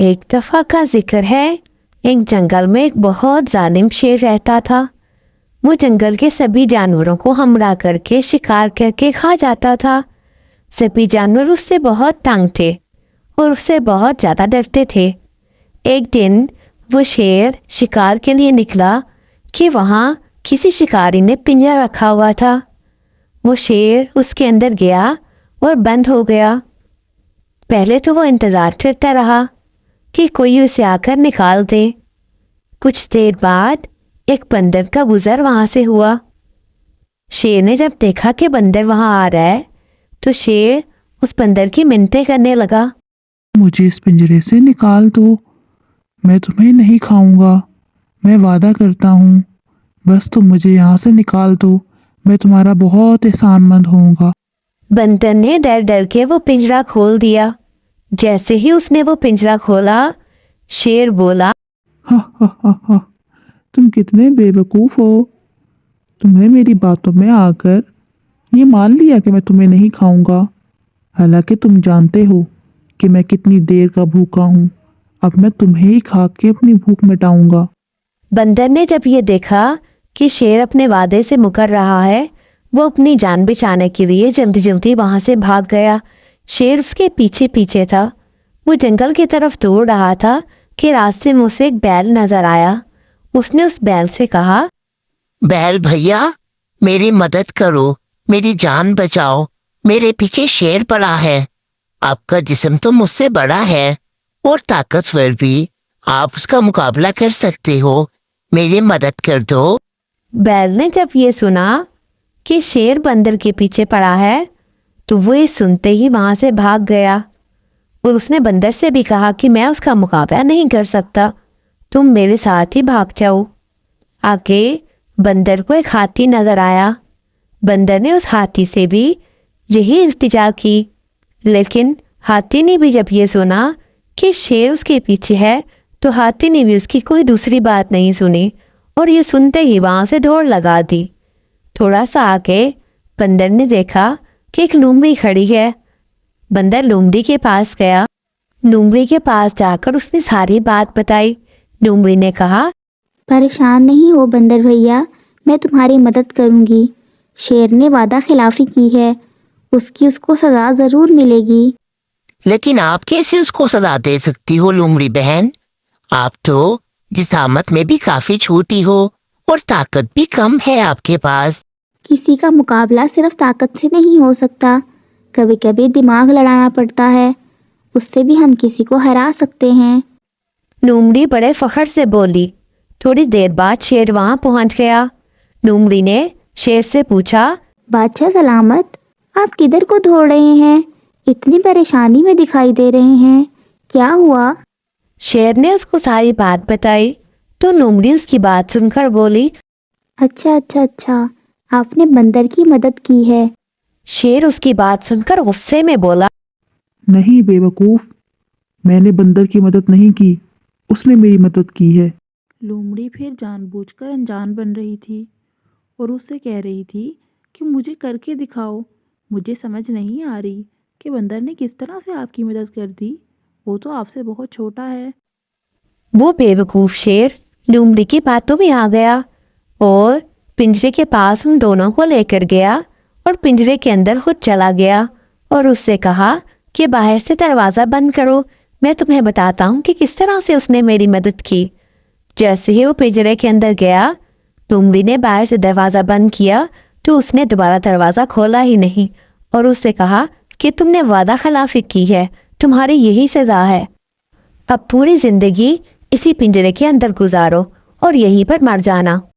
ایک دفعہ کا ذکر ہے، ایک جنگل میں ایک بہت ظالم شیر رہتا تھا۔ وہ جنگل کے سبھی جانوروں کو ہمراہ کر کے شکار کر کے کھا جاتا تھا۔ سبھی جانور اس سے بہت تنگ تھے اور اس سے بہت زیادہ ڈرتے تھے۔ ایک دن وہ شیر شکار کے لیے نکلا کہ وہاں کسی شکاری نے پنجرا رکھا ہوا تھا۔ وہ شیر اس کے اندر گیا اور بند ہو گیا۔ پہلے تو وہ انتظار کرتا رہا کہ کوئی اسے آ کر نکال دے۔ کچھ دیر بعد ایک بندر کا گزر وہاں سے ہوا۔ شیر نے جب دیکھا کہ بندر وہاں آ رہا ہے تو شیر اس بندر کی منتیں کرنے لگا۔ مجھے اس پنجرے سے نکال دو، میں تمہیں نہیں کھاؤں گا، میں وعدہ کرتا ہوں، بس تم مجھے یہاں سے نکال دو، میں تمہارا بہت احسان مند ہوں گا۔ بندر نے ڈر ڈر کے وہ پنجرا کھول دیا۔ جیسے ہی اس نے وہ پنجرا کھولا، شیر بولا، ہا ہا ہا ہا، تم کتنے بے وقوف ہو، تم نے میری باتوں میں آ کر یہ مان لیا کہ میں تمہیں نہیں کھاؤں گا، حالانکہ تم جانتے ہو کہ میں کتنی دیر کا بھوکا ہوں، اب میں تمہیں ہی کھا کے اپنی بھوک مٹاؤں گا۔ بندر نے جب یہ دیکھا کہ شیر اپنے وعدے سے مکر رہا ہے، وہ اپنی جان بچانے کے لیے جلدی جلدی وہاں سے بھاگ گیا۔ شیر اس کے پیچھے پیچھے تھا۔ وہ جنگل کی طرف دوڑ رہا تھا کہ راستے میں اسے ایک بیل نظر آیا۔ اس نے اس بیل سے کہا، بیل بھیا، میری مدد کرو، میری جان بچاؤ، میرے پیچھے شیر پڑا ہے، آپ کا جسم تو مجھ سے بڑا ہے اور طاقتور بھی، آپ اس کا مقابلہ کر سکتے ہو، میری مدد کر دو۔ بیل نے جب یہ سنا کہ شیر بندر کے پیچھے پڑا ہے تو وہ یہ سنتے ہی وہاں سے بھاگ گیا اور اس نے بندر سے بھی کہا کہ میں اس کا مقابلہ نہیں کر سکتا، تم میرے ساتھ ہی بھاگ جاؤ۔ آگے بندر کو ایک ہاتھی نظر آیا۔ بندر نے اس ہاتھی سے بھی یہی التجا کی، لیکن ہاتھی نے بھی جب یہ سنا کہ شیر اس کے پیچھے ہے تو ہاتھی نے بھی اس کی کوئی دوسری بات نہیں سنی اور یہ سنتے ہی وہاں سے دوڑ لگا دی۔ تھوڑا سا آگے بندر نے دیکھا کہ ایک لومڑی کھڑی ہے۔ بندر لومڑی کے پاس گیا۔ لومڑی کے پاس جا کر اس نے ساری بات بتائی۔ لومڑی نے کہا، پریشان نہیں ہو بندر بھیا، میں تمہاری مدد کروں گی، شیر نے وعدہ خلافی کی ہے، اس کو سزا ضرور ملے گی۔ لیکن آپ کیسے اس کو سزا دے سکتی ہو لومڑی بہن؟ آپ تو جسامت میں بھی کافی چھوٹی ہو اور طاقت بھی کم ہے آپ کے پاس۔ کسی کا مقابلہ صرف طاقت سے نہیں ہو سکتا، کبھی کبھی دماغ لڑانا پڑتا ہے، اس سے بھی ہم کسی کو ہرا سکتے ہیں۔ لومڑی بڑے فخر سے بولی۔ تھوڑی دیر بعد شیر وہاں پہنچ گیا۔ لومڑی نے شیر سے پوچھا، بادشاہ سلامت، آپ کدھر کو دوڑ رہے ہیں؟ اتنی پریشانی میں دکھائی دے رہے ہیں، کیا ہوا؟ شیر نے اس کو ساری بات بتائی تو لومڑی اس کی بات سن کر بولی، اچھا، آپ نے بندر کی مدد کی ہے۔ شیر اس کی بات سن کر غصے میں بولا، نہیں بے وقوف، میں نے بندر کی مدد نہیں کی، اس نے میری مدد کی ہے۔ لومڑی پھر جان بوجھ کر انجان بن رہی تھی اور اس سے کہہ رہی تھی کہ مجھے کر کے دکھاؤ، مجھے سمجھ نہیں آ رہی کہ بندر نے کس طرح سے آپ کی مدد کر دی، وہ تو آپ سے بہت چھوٹا ہے۔ وہ بے وقوف شیر لومڑی کی باتوں میں آ گیا اور پنجرے کے پاس ان دونوں کو لے کر گیا اور پنجرے کے اندر خود چلا گیا اور اس سے کہا کہ باہر سے دروازہ بند کرو، میں تمہیں بتاتا ہوں کہ کس طرح سے اس نے میری مدد کی۔ جیسے ہی وہ پنجرے کے اندر گیا، لومڑی نے باہر سے دروازہ بند کیا تو اس نے دوبارہ دروازہ کھولا ہی نہیں اور اس سے کہا کہ تم نے وعدہ خلافی کی ہے، تمہاری یہی سزا ہے، اب پوری زندگی اسی پنجرے کے اندر گزارو اور یہیں پر مر جانا۔